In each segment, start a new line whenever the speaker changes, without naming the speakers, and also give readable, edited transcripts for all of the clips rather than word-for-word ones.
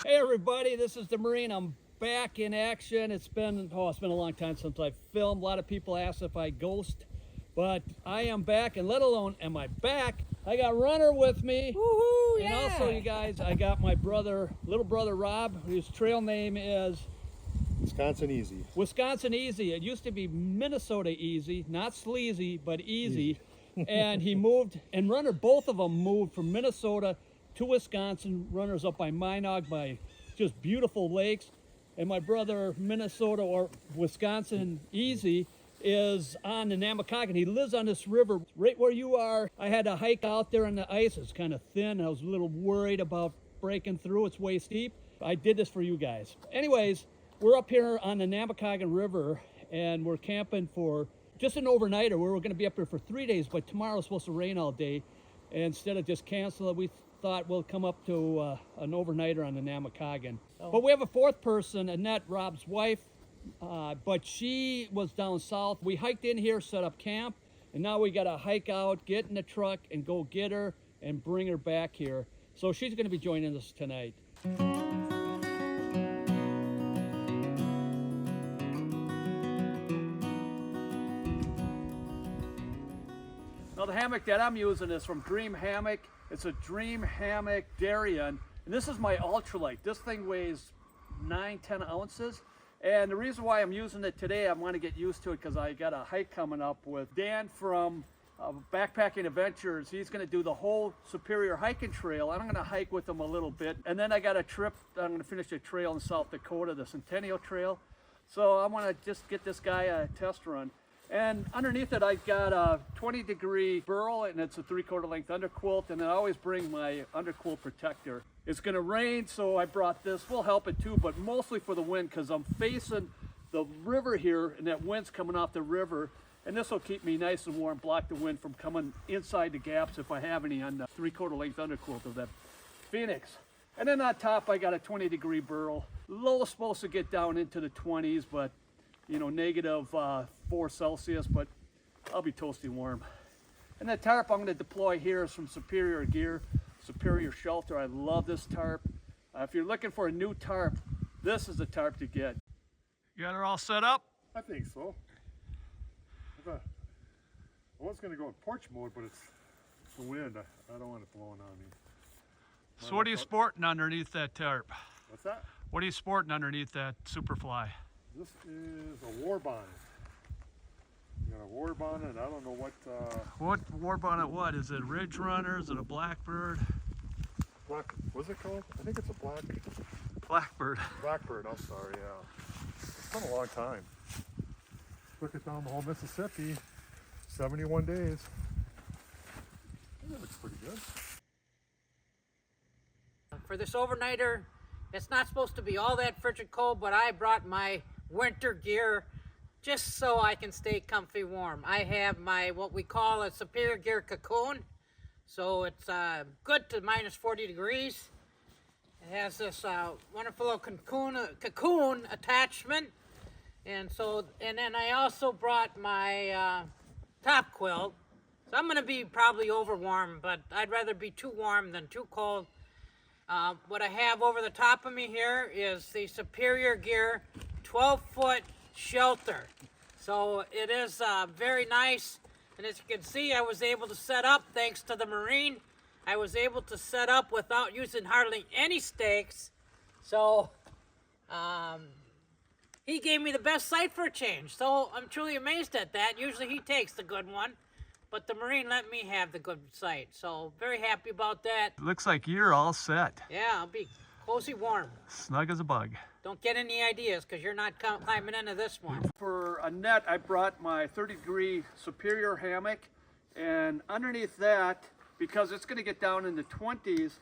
Hey everybody, this is the Marine. I'm back in action. It's been a long time since I filmed. A lot of people ask if I ghost, but I am back, and let alone am I back, I got Runner with me.
Woohoo,
and
yeah.
Also, you guys, I got my little brother Rob, whose trail name is
Wisconsin Easy.
Wisconsin Easy. It used to be Minnesota Easy, not sleazy, but easy. And he moved, and Runner, both of them moved from Minnesota to Wisconsin. Runner's up by Minot, by just beautiful lakes. And my brother, Minnesota or Wisconsin Easy, is on the Namakagan. He lives on this river right where you are. I had to hike out there on the ice. It's kind of thin. I was a little worried about breaking through. It's way steep. I did this for you guys. Anyways, we're up here on the Namakagan River, and we're camping for just an overnighter. We're going to be up here for 3 days, but tomorrow's supposed to rain all day. And instead of just canceling, we thought we'll come up to an overnighter on the Namakagan.
Oh.
But we have a fourth person, Annette, Rob's wife, but she was down south. We hiked in here, set up camp, and now we got to hike out, get in the truck, and go get her and bring her back here. So she's going to be joining us tonight. Now the hammock that I'm using is from Dream Hammock. It's a Dream Hammock Darien, and this is my ultralight. This thing weighs 9-10 ounces, and the reason why I'm using it today, I want to get used to it because I got a hike coming up with Dan from Backpacking Adventures. He's going to do the whole Superior hiking trail, and I'm going to hike with him a little bit, and then I got a trip. I'm going to finish a trail in South Dakota, the Centennial Trail. So I want to just get this guy a test run. And underneath it, I've got a 20-degree burl, and it's a 3/4 length underquilt, and I always bring my underquilt protector. It's gonna rain, so I brought this. Will help it too, but mostly for the wind, because I'm facing the river here, and that wind's coming off the river, and this will keep me nice and warm, block the wind from coming inside the gaps if I have any on the 3/4 length underquilt of that Phoenix. And then on top, I got a 20-degree burl. Low is supposed to get down into the 20s, but you know, negative 4 Celsius, but I'll be toasty warm. And that tarp I'm going to deploy here is from Superior Gear, Superior Shelter. I love this tarp. If you're looking for a new tarp, this is the tarp to get. You got her all set up?
I think so. I was going to go in porch mode, but it's the wind. I don't want it blowing on me.
So what are you sporting underneath that tarp?
What's that?
What are you sporting underneath that Superfly?
This is a war bonnet. You got a war bonnet. I don't know what.
What war bonnet? What is it? Ridge Runner? Is it a Blackbird?
Black. What's it called? I think it's a
Blackbird.
Blackbird. I'm sorry. Yeah. It's been a long time. Took it down the whole Mississippi. 71 days. That looks pretty good.
For this overnighter, it's not supposed to be all that frigid cold, but I brought my winter gear just so I can stay comfy warm. I have my what we call a Superior Gear cocoon, so it's good to minus 40 degrees. It has this wonderful little cocoon attachment, and then I also brought my top quilt. So I'm going to be probably over warm, but I'd rather be too warm than too cold. What I have over the top of me here is the Superior Gear 12-foot shelter. So it is very nice, and as you can see, I was able to set up, thanks to the Marine, I was able to set up without using hardly any stakes. So he gave me the best site for a change, so I'm truly amazed at that. Usually he takes the good one, but the Marine let me have the good site, so very happy about that.
Looks like you're all set.
Yeah, I'll be cozy warm.
Snug as a bug.
Don't get any ideas, because you're not climbing into this one.
For Annette, I brought my 30-degree Superior hammock, and underneath that, because it's going to get down in the 20s,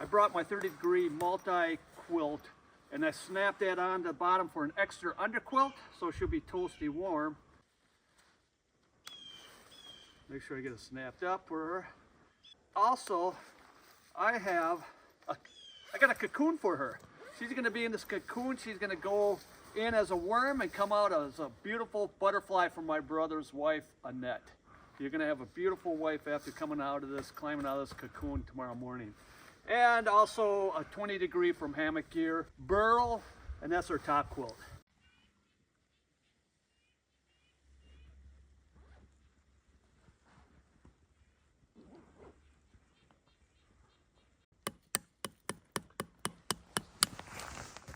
I brought my 30-degree multi-quilt, and I snapped that on the bottom for an extra underquilt, so she'll be toasty warm. Make sure I get it snapped up for her. Also, I got a cocoon for her. She's going to be in this cocoon. She's going to go in as a worm and come out as a beautiful butterfly from my brother's wife, Annette. You're going to have a beautiful wife after coming out of this, climbing out of this cocoon tomorrow morning. And also a 20-degree from Hammock Gear, burl, and that's our top quilt.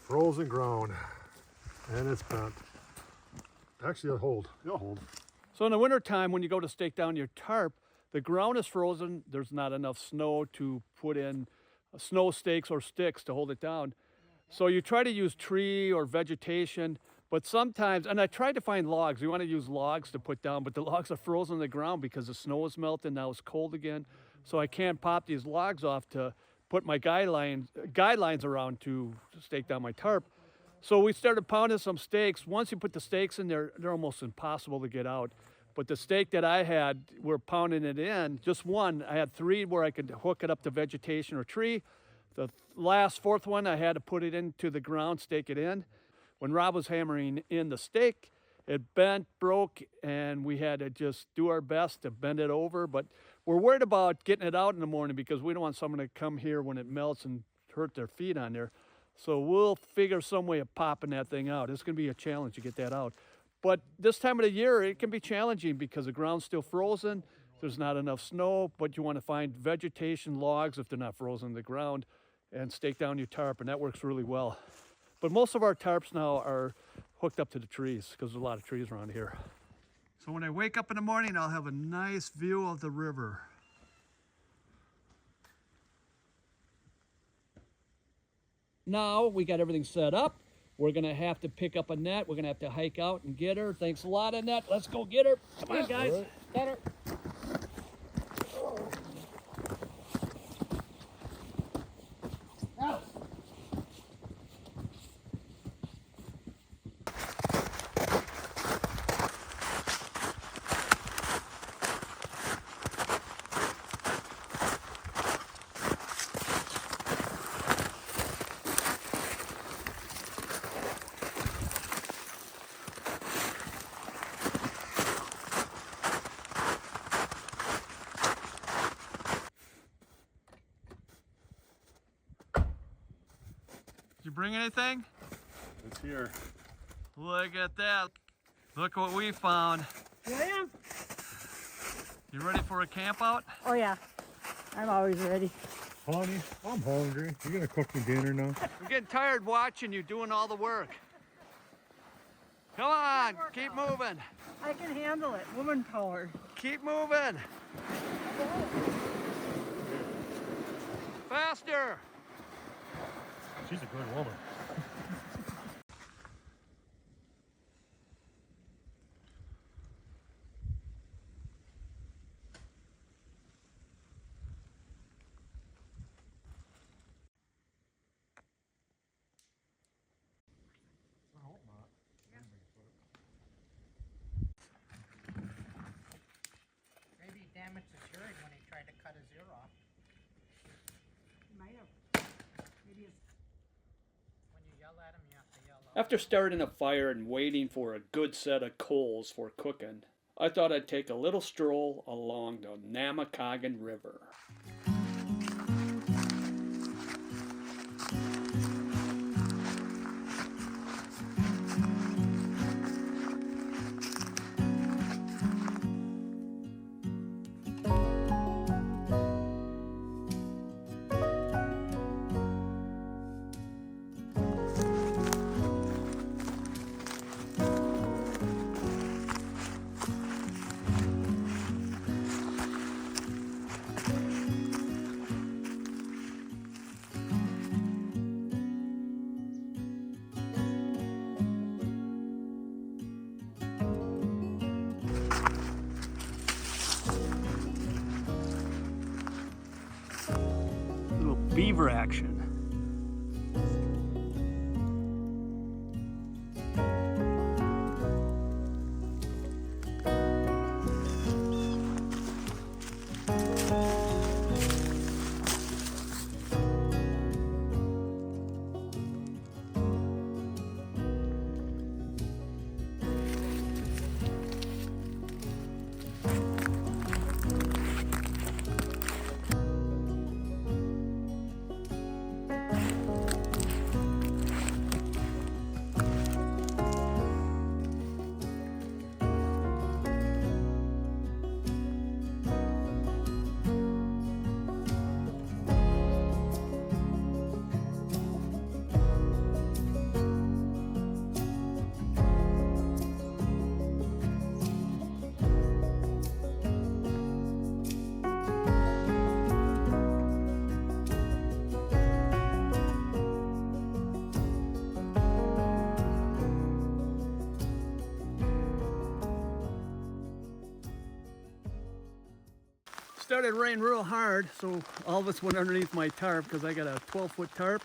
Frozen ground, and it's bent. Actually, it'll hold. It'll hold.
So in the wintertime, when you go to stake down your tarp, the ground is frozen. There's not enough snow to put in snow stakes or sticks to hold it down. So you try to use tree or vegetation, but sometimes, and I tried to find logs. You want to use logs to put down, but the logs are frozen in the ground because the snow is melting. Now it's cold again. So I can't pop these logs off to put my guidelines around to stake down my tarp. So we started pounding some stakes. Once you put the stakes in there, they're almost impossible to get out. But the stake that I had, we're pounding it in, just one. I had 3 where I could hook it up to vegetation or tree. The last 4th one, I had to put it into the ground, stake it in. When Rob was hammering in the stake, it bent, broke, and we had to just do our best to bend it over. But we're worried about getting it out in the morning because we don't want someone to come here when it melts and hurt their feet on there. So we'll figure some way of popping that thing out. It's going to be a challenge to get that out. But this time of the year, it can be challenging because the ground's still frozen. There's not enough snow, but you want to find vegetation, logs, if they're not frozen in the ground, and stake down your tarp, and that works really well. But most of our tarps now are hooked up to the trees because there's a lot of trees around here. So when I wake up in the morning, I'll have a nice view of the river. Now we got everything set up. We're gonna have to pick up Annette. We're gonna have to hike out and get her. Thanks a lot, Annette. Let's go get her. Come on, guys.
Right.
Get her. Now. Did you bring anything?
It's here.
Look at that. Look what we found.
Here I am.
You ready for a camp out?
Oh yeah, I'm always ready.
Honey, I'm hungry. You gonna cook me dinner now?
I'm getting tired watching you doing all the work. Come on, keep moving.
I can handle it. Woman power.
Keep moving. Faster.
She's a good woman.
Maybe he damaged his hearing when he tried to cut his ear off.
Might have. Maybe it's.
When you yell at him, you have to yell out.
After starting a fire and waiting for a good set of coals for cooking, I thought I'd take a little stroll along the Namakagan River. Little beaver action. started raining real hard, so all of us went underneath my tarp because I got a 12-foot tarp.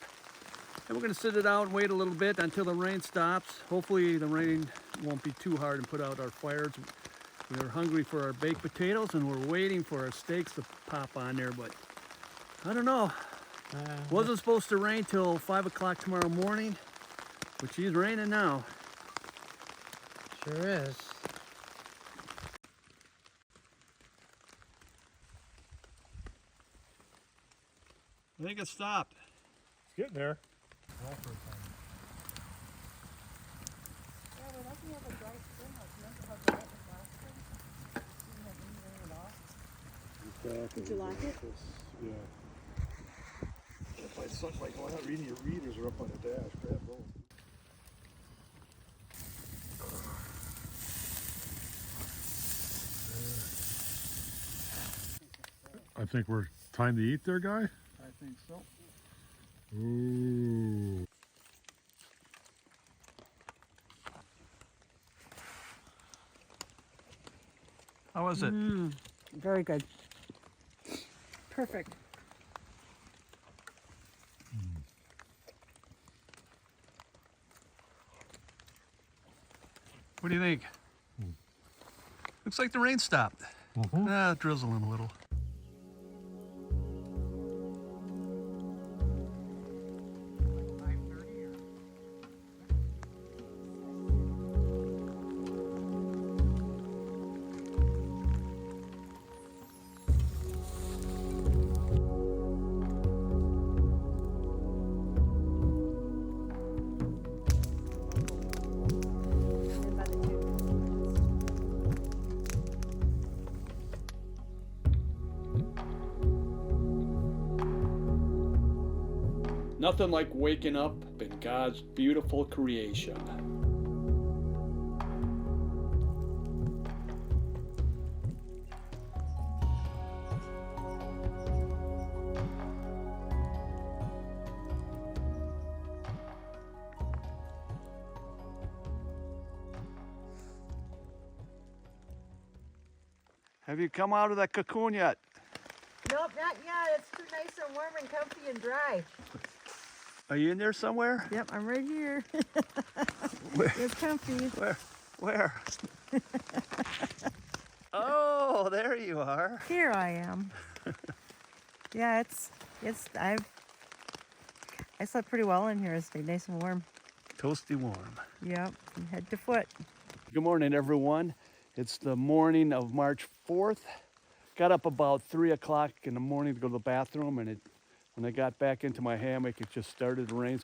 And we're gonna sit it out and wait a little bit until the rain stops. Hopefully the rain won't be too hard and put out our fires. We're hungry for our baked potatoes and we're waiting for our steaks to pop on there, but I don't know. Wasn't supposed to rain till 5 o'clock tomorrow morning, but she's raining now.
Sure is.
I think it stopped.
It's getting there.
Did you like it?
Yeah. If my son's like, well, not reading, your readers are up on the dash. Grab those. I think we're time to eat there, guy.
I think so.
Ooh.
How was it?
Very good. Perfect.
What do you think? Looks like the rain stopped. Drizzling a little. Nothing like waking up in God's beautiful creation. Have you come out of that cocoon yet?
Nope, not yet. It's too nice and warm and comfy and dry.
Are you in there somewhere?
Yep, I'm right here.
Where?
It's comfy.
Where? Oh, there you are.
Here I am. Yeah, I slept pretty well in here. It stayed nice and warm.
Toasty warm.
Yep, from head to foot.
Good morning, everyone. It's the morning of March 4th. Got up about 3 o'clock in the morning to go to the bathroom, and when I got back into my hammock, it just started to rain.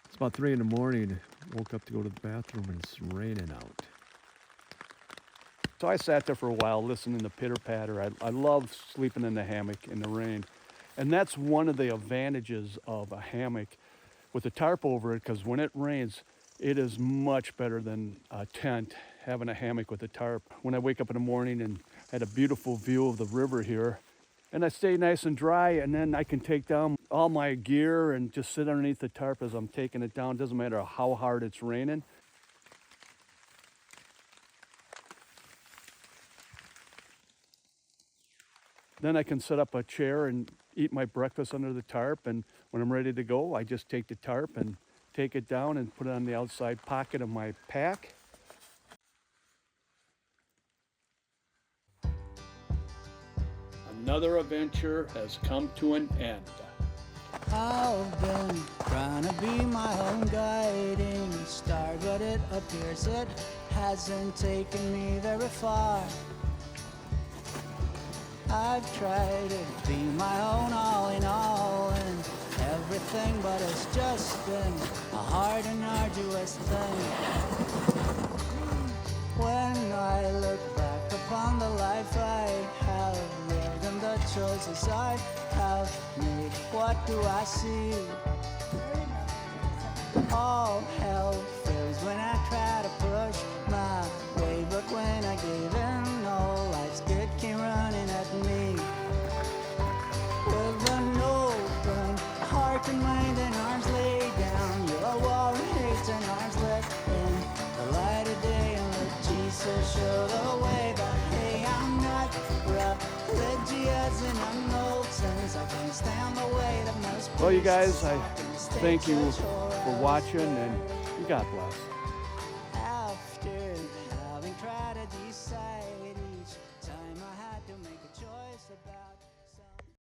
It's about 3 in the morning. Woke up to go to the bathroom, and it's raining out. So I sat there for a while listening to pitter patter. I love sleeping in the hammock in the rain. And that's one of the advantages of a hammock with a tarp over it, because when it rains, it is much better than a tent, having a hammock with a tarp. When I wake up in the morning and had a beautiful view of the river here, and I stay nice and dry, and then I can take down all my gear and just sit underneath the tarp as I'm taking it down. Doesn't matter how hard it's raining. Then I can set up a chair and eat my breakfast under the tarp, and when I'm ready to go, I just take the tarp and take it down and put it on the outside pocket of my pack. Another adventure has come to an end.
I've been trying to be my own guiding star, but it appears it hasn't taken me very far. I've tried to be my own all in all and everything, but it's just been a hard and arduous thing. When I look back upon the life I have lived and the choices I have made, what do I see? All hell fails when I try to push my way, but when I gave in, all life's good came running at me. With an open heart and mind and arms laid down, you're a wall of hate and arms let in the light of day, and let Jesus show feel the way, but hey, I'm not religious in an old sense. I can't stand the way that most
Well, you guys,
places
I
talk in the
thank you
States
for watching, and God bless.